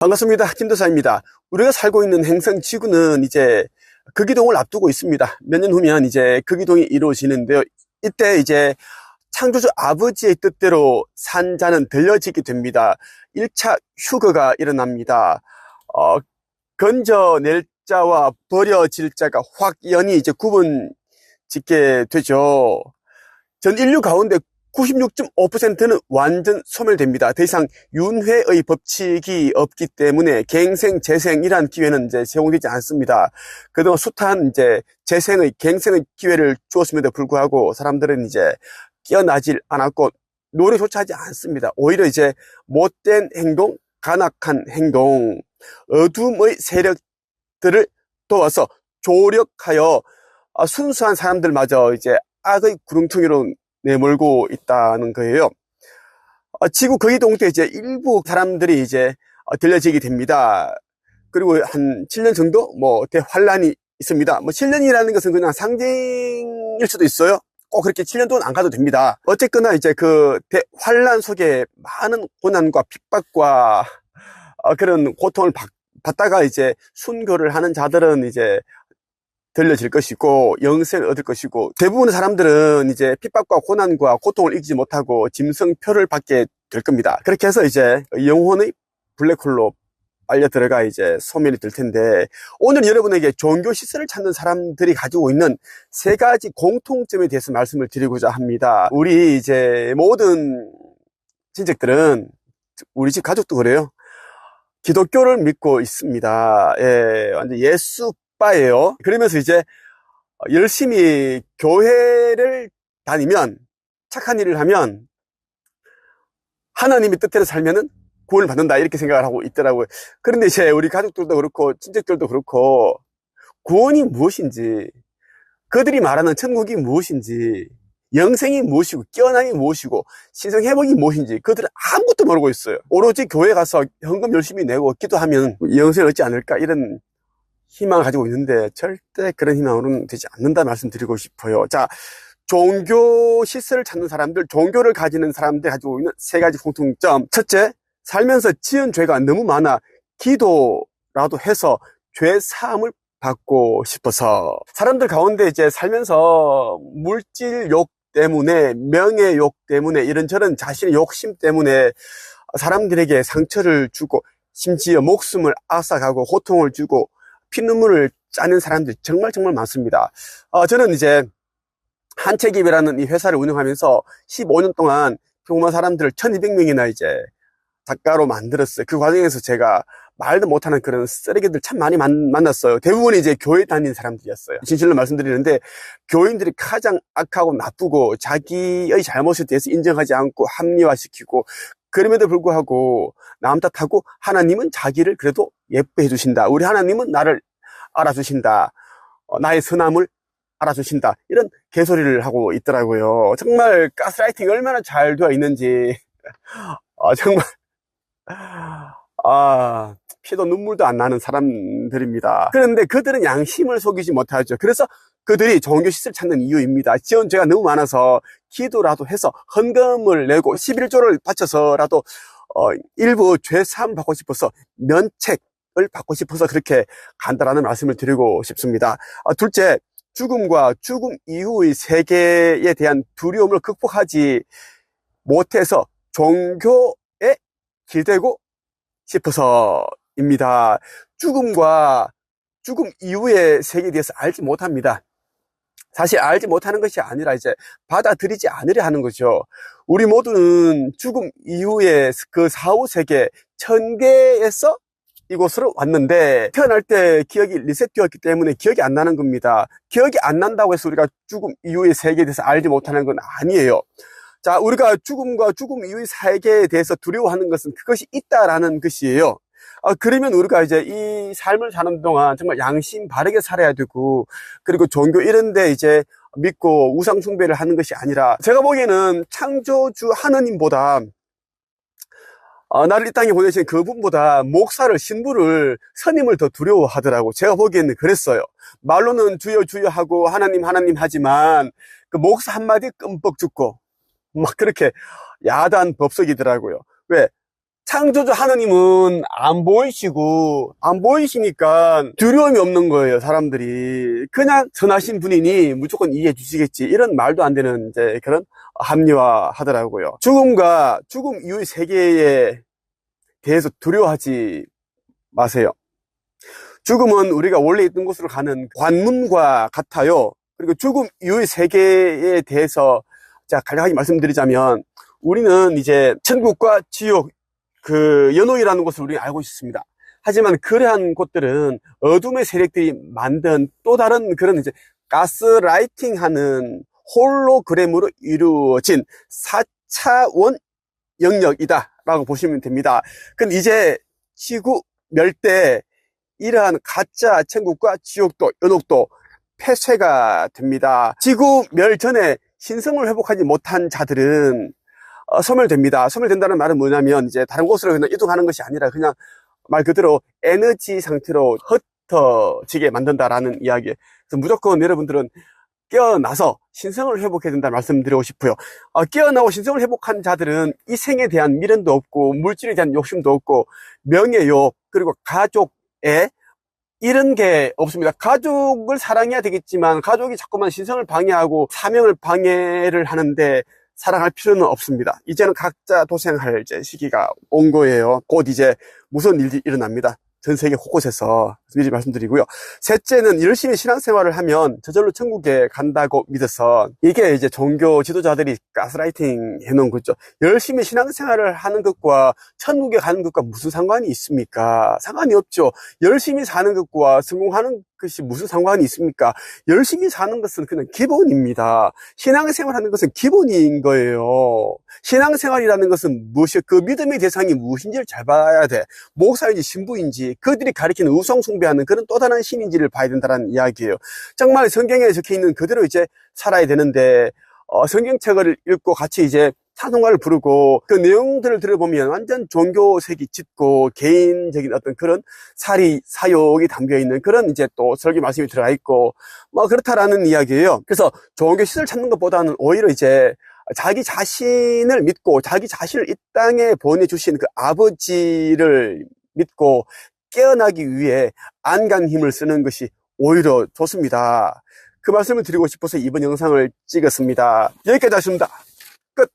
반갑습니다. 김도사입니다. 우리가 살고 있는 행성 지구는 이제 극이동을 앞두고 있습니다. 몇 년 후면 이제 극이동이 이루어지는데요. 이때 이제 창조주 아버지의 뜻대로 산자는 들려지게 됩니다. 1차 휴거가 일어납니다. 건져낼 자와 버려질 자가 확연히 이제 구분 짓게 되죠. 전 인류 가운데 96.5%는 완전 소멸됩니다. 더 이상 윤회의 법칙이 없기 때문에 갱생, 재생이란 기회는 이제 제공되지 않습니다. 그동안 숱한 이제 재생의, 갱생의 기회를 주었음에도 불구하고 사람들은 이제 깨어나질 않았고 노력조차 하지 않습니다. 오히려 이제 못된 행동, 간악한 행동, 어둠의 세력들을 도와서 조력하여 순수한 사람들마저 이제 악의 구렁텅이로 내몰고 있다는 거예요. 지구 거기동 때 이제 일부 사람들이 이제 들려지게 됩니다. 그리고 한 7년 정도 대환란이 있습니다. 7년이라는 것은 그냥 상징일 수도 있어요. 꼭 그렇게 7년 동안 안 가도 됩니다. 어쨌거나 이제 그 대환란 속에 많은 고난과 핍박과 그런 고통을 받다가 이제 순교를 하는 자들은 이제 들려질 것이고 영생을 얻을 것이고, 대부분의 사람들은 이제 핍박과 고난과 고통을 이기지 못하고 짐승표를 받게 될 겁니다. 그렇게 해서 이제 영혼의 블랙홀로 빨려 들어가 이제 소멸이 될 텐데, 오늘 여러분에게 종교 시설을 찾는 사람들이 가지고 있는 세 가지 공통점에 대해서 말씀을 드리고자 합니다. 우리 이제 모든 친척들은, 우리 집 가족도 그래요, 기독교를 믿고 있습니다. 완전 예수빠예요. 그러면서 이제 열심히 교회를 다니면, 착한 일을 하면 하나님의 뜻대로 살면은 구원을 받는다, 이렇게 생각을 하고 있더라고요. 그런데 이제 우리 가족들도 그렇고 친척들도 그렇고, 구원이 무엇인지, 그들이 말하는 천국이 무엇인지, 영생이 무엇이고 깨어남이 무엇이고 신성회복이 무엇인지 그들은 아무것도 모르고 있어요. 오로지 교회 가서 헌금 열심히 내고 기도하면 영생을 얻지 않을까, 이런 희망을 가지고 있는데 절대 그런 희망으로는 되지 않는다 말씀드리고 싶어요. 자, 종교 시설을 찾는 사람들, 종교를 가지는 사람들이 가지고 있는 세 가지 공통점. 첫째, 살면서 지은 죄가 너무 많아 기도라도 해서 죄 사함을 받고 싶어서. 사람들 가운데 이제 살면서 물질 욕 때문에, 명예 욕 때문에, 이런저런 자신의 욕심 때문에 사람들에게 상처를 주고 심지어 목숨을 앗아가고 고통을 주고 피눈물을 짜는 사람들이 정말 많습니다. 저는 이제 한책입이라는 이 회사를 운영하면서 15년 동안 평범한 사람들을 1200명이나 이제 작가로 만들었어요. 그 과정에서 제가 말도 못하는 그런 쓰레기들 참 많이 만났어요. 대부분 이제 교회 다니는 사람들이었어요. 진실로 말씀드리는데, 교인들이 가장 악하고 나쁘고 자기의 잘못에 대해서 인정하지 않고 합리화시키고, 그럼에도 불구하고 남 탓하고 하나님은 자기를 그래도 예뻐해 주신다, 우리 하나님은 나를 알아주신다, 나의 선함을 알아주신다, 이런 개소리를 하고 있더라고요. 정말 가스라이팅이 얼마나 잘 되어 있는지 정말 피도 눈물도 안 나는 사람들입니다. 그런데 그들은 양심을 속이지 못하죠. 그래서 그들이 종교시설 찾는 이유입니다. 지은 죄가 너무 많아서 기도라도 해서 헌금을 내고 11조를 바쳐서라도 일부 죄 사함 받고 싶어서, 면책을 받고 싶어서 그렇게 간다라는 말씀을 드리고 싶습니다. 둘째, 죽음과 죽음 이후의 세계에 대한 두려움을 극복하지 못해서 종교에 기대고 싶어서입니다. 죽음과 죽음 이후의 세계에 대해서 알지 못합니다. 사실 알지 못하는 것이 아니라 이제 받아들이지 않으려 하는 거죠. 우리 모두는 죽음 이후의 그 사후 세계, 천계에서 이곳으로 왔는데, 태어날 때 기억이 리셋되었기 때문에 기억이 안 나는 겁니다. 기억이 안 난다고 해서 우리가 죽음 이후의 세계에 대해서 알지 못하는 건 아니에요. 자, 우리가 죽음과 죽음 이후의 세계에 대해서 두려워하는 것은 그것이 있다라는 것이에요. 그러면 우리가 이제 이 삶을 사는 동안 정말 양심 바르게 살아야 되고, 그리고 종교 이런 데 이제 믿고 우상 숭배를 하는 것이 아니라, 제가 보기에는 창조주 하느님보다, 나를 이 땅에 보내신 그분보다 목사를, 신부를, 스님을 더 두려워하더라고. 제가 보기에는 그랬어요. 말로는 주여 주여 하고 하나님 하나님 하지만 그 목사 한마디 끔뻑 죽고 막 그렇게 야단 법석이더라고요. 왜? 창조주 하느님은 안 보이시니까 두려움이 없는 거예요, 사람들이. 그냥 선하신 분이니 무조건 이해해 주시겠지. 이런 말도 안 되는 이제 그런 합리화 하더라고요. 죽음과 죽음 이후의 세계에 대해서 두려워하지 마세요. 죽음은 우리가 원래 있던 곳으로 가는 관문과 같아요. 그리고 죽음 이후의 세계에 대해서 간략하게 말씀드리자면, 우리는 이제 천국과 지옥, 연옥이라는 곳을 우리가 알고 있습니다. 하지만 그러한 곳들은 어둠의 세력들이 만든 또 다른 그런 이제 가스라이팅 하는 홀로그램으로 이루어진 4차원 영역이다라고 보시면 됩니다. 근데 이제 지구 멸때 이러한 가짜 천국과 지옥도 연옥도 폐쇄가 됩니다. 지구 멸 전에 신성을 회복하지 못한 자들은 소멸됩니다. 소멸된다는 말은 뭐냐면 이제 다른 곳으로 그냥 이동하는 것이 아니라 그냥 말 그대로 에너지 상태로 흩어지게 만든다라는 이야기예요. 그래서 무조건 여러분들은 깨어나서 신성을 회복해야 된다 말씀드리고 싶어요. 깨어나고 신성을 회복한 자들은 이 생에 대한 미련도 없고 물질에 대한 욕심도 없고 명예욕 그리고 가족에 이런 게 없습니다. 가족을 사랑해야 되겠지만 가족이 자꾸만 신성을 방해하고 사명을 방해를 하는데 사랑할 필요는 없습니다. 이제는 각자 도생할 이제 시기가 온 거예요. 곧 이제 무서운 일이 일어납니다. 전 세계 곳곳에서 미리 말씀드리고요. 셋째는 열심히 신앙생활을 하면 저절로 천국에 간다고 믿어서, 이게 이제 종교 지도자들이 가스라이팅 해놓은 거죠. 열심히 신앙생활을 하는 것과 천국에 가는 것과 무슨 상관이 있습니까? 상관이 없죠. 열심히 사는 것과 성공하는 것이 무슨 상관이 있습니까? 열심히 사는 것은 그냥 기본입니다. 신앙생활 하는 것은 기본인 거예요. 신앙생활이라는 것은 무엇이, 그 믿음의 대상이 무엇인지를 잘 봐야 돼. 목사인지 신부인지 그들이 가리키는 우상 숭배하는 그런 또 다른 신인지를 봐야 된다는 이야기예요. 정말 성경에 적혀있는 그대로 이제 살아야 되는데, 성경책을 읽고 같이 이제 찬송가를 부르고 그 내용들을 들어보면 완전 종교색이 짙고 개인적인 어떤 그런 사욕이 담겨있는 그런 이제 또 설교 말씀이 들어가 있고 뭐 그렇다라는 이야기예요. 그래서 종교 시설 찾는 것보다는 오히려 이제 자기 자신을 믿고 자기 자신을 이 땅에 보내주신 그 아버지를 믿고 깨어나기 위해 안간 힘을 쓰는 것이 오히려 좋습니다. 그 말씀을 드리고 싶어서 이번 영상을 찍었습니다. 여기까지 하겠습니다.